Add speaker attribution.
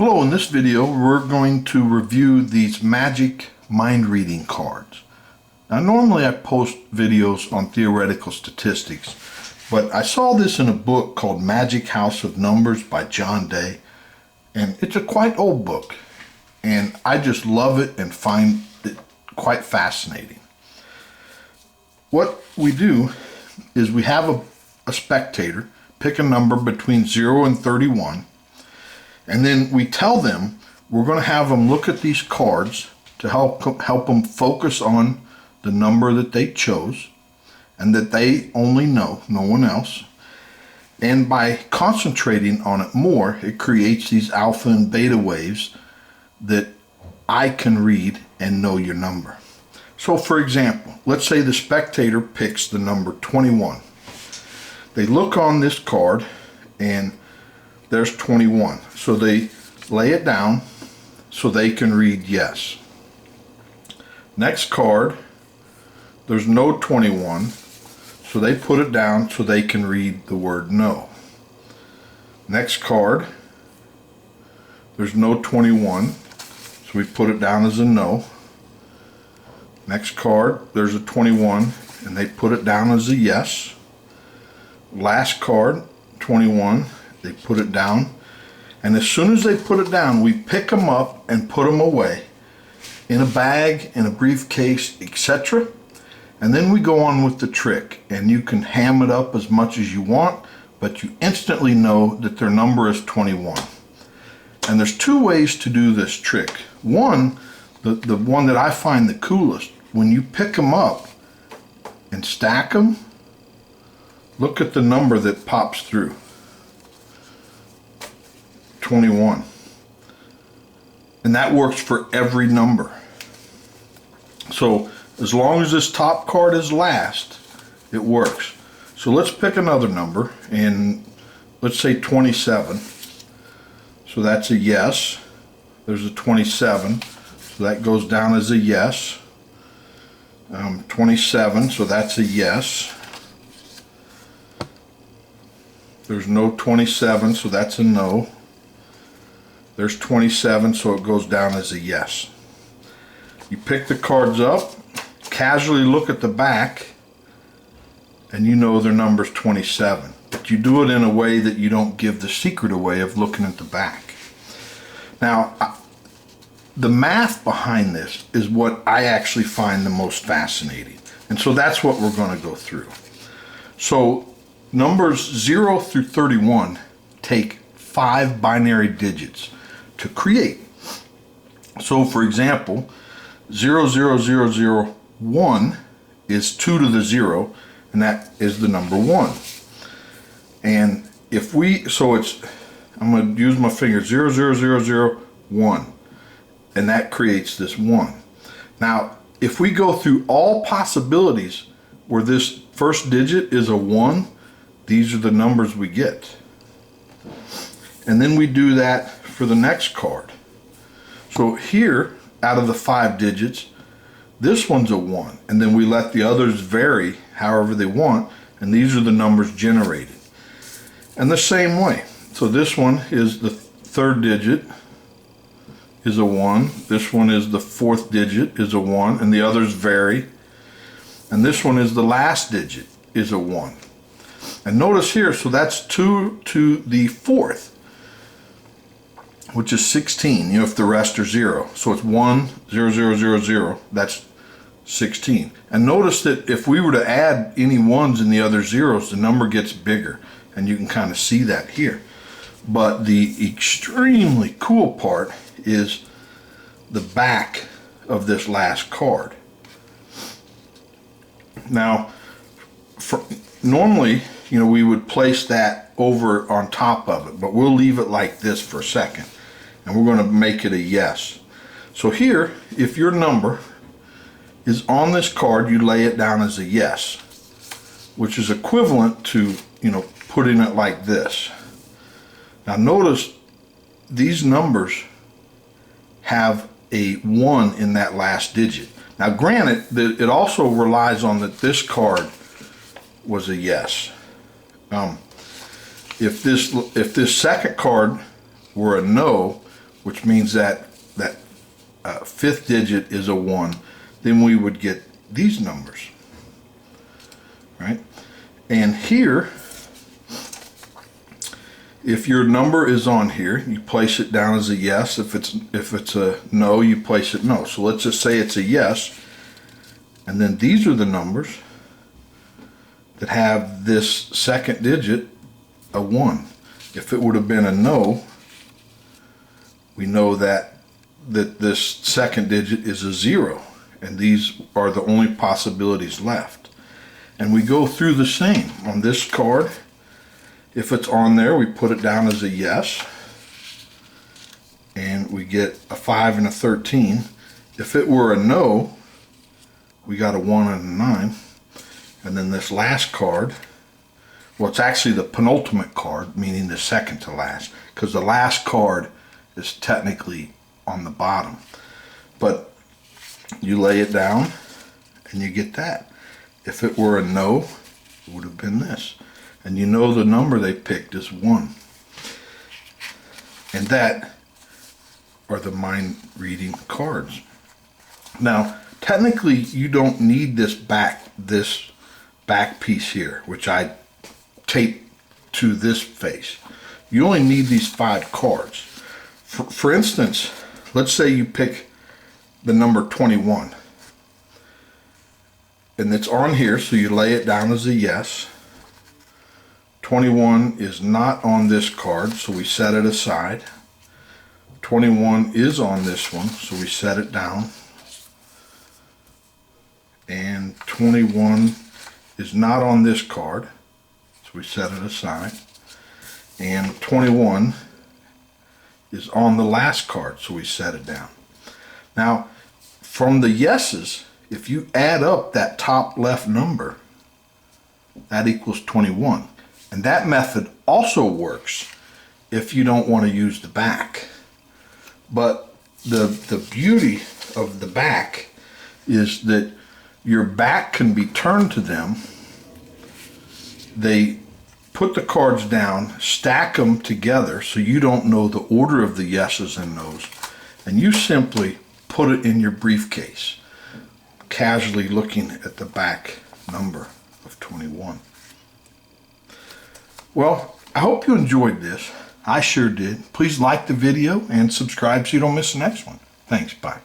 Speaker 1: Hello, in this video we're going to review these magic mind reading cards. Now normally I post videos on theoretical statistics, but I saw this in a book called Magic House of Numbers by John Day, and it's a quite old book, and I just love it and find it quite fascinating. What we do is we have a spectator pick a number between 0 and 31, and then we tell them we're going to have them look at these cards to help them focus on the number that they chose and that they only know, no one else. And by concentrating on it more, it creates these alpha and beta waves that I can read and know your number. So for example, let's say the spectator picks the number 21. They look on this card and there's 21. So they lay it down so they can read yes. Next card, there's no 21. So they put it down so they can read the word no. Next card, there's no 21. So we put it down as a no. Next card, there's a 21 and they put it down as a yes. Last card, 21, they put it down, and as soon as they put it down, we pick them up and put them away in a bag, in a briefcase, etc. And then we go on with the trick, and you can ham it up as much as you want, but you instantly know that their number is 21. And there's two ways to do this trick. One, the one that I find the coolest, when you pick them up and stack them, look at the number that pops through. 21. And that works for every number. So as long as this top card is last, it works. So let's pick another number, and let's say 27. So that's a yes. There's a 27. So that goes down as a yes. 27, so that's a yes. There's no 27, so that's a no. There's 27, so it goes down as a yes. You pick the cards up, casually look at the back, and you know their number's 27. But you do it in a way that you don't give the secret away of looking at the back. Now, the math behind this is what I actually find the most fascinating. And so that's what we're going to go through. So numbers 0 through 31 take 5 binary digits to create. So for example, 00001 is 2 to the 0, and that is the number 1. And if we, so it's, I'm going to use my finger, 00001, and that creates this 1. Now, if we go through all possibilities where this first digit is a 1, these are the numbers we get. And then we do that for the next card. So here, out of the 5 digits, this one's a 1. And then we let the others vary however they want, and these are the numbers generated. And the same way. So this one is the 3rd digit is a 1. This one is the 4th digit is a 1, and the others vary. And this one is the last digit is a 1. And notice here, so that's 2 to the 4th, which is 16, if the rest are 0. So it's 1, 0, 0, 0, 0, that's 16. And notice that if we were to add any 1s in the other zeros, the number gets bigger, and you can kind of see that here. But the extremely cool part is the back of this last card. Now, normally, we would place that over on top of it, but we'll leave it like this for a second, and we're going to make it a yes. So here, if your number is on this card, you lay it down as a yes, which is equivalent to, putting it like this. Now notice these numbers have a 1 in that last digit. Now granted, it also relies on that this card was a yes. If this second card were a no, which means that fifth digit is a 1, then we would get these numbers, right? And here, if your number is on here, you place it down as a yes. If it's a no, you place it no. So let's just say it's a yes, and then these are the numbers that have this second digit, a 1. If it would have been a no, we know that this second digit is a 0, and these are the only possibilities left. And we go through the same. On this card, if it's on there, we put it down as a yes, and we get a 5 and a 13. If it were a no, we got a 1 and a 9. And then this last card, well, it's actually the penultimate card, meaning the second to last, because the last card is technically on the bottom. But you lay it down and you get that. If it were a no, it would have been this. And you know the number they picked is 1. And that are the mind reading cards. Now, technically, you don't need this back piece here, which I tape to this face. You only need these 5 cards. For instance, let's say you pick the number 21. And it's on here, so you lay it down as a yes. 21 is not on this card, so we set it aside. 21 is on this one, so we set it down. And 21 is not on this card, so we set it aside. And 21 is on the last card, so we set it down. Now, from the yeses, if you add up that top left number, that equals 21. And that method also works if you don't want to use the back. But the beauty of the back is that your back can be turned to them. They put the cards down, stack them together so you don't know the order of the yeses and nos, and you simply put it in your briefcase, casually looking at the back number of 21. Well, I hope you enjoyed this. I sure did. Please like the video and subscribe so you don't miss the next one. Thanks. Bye.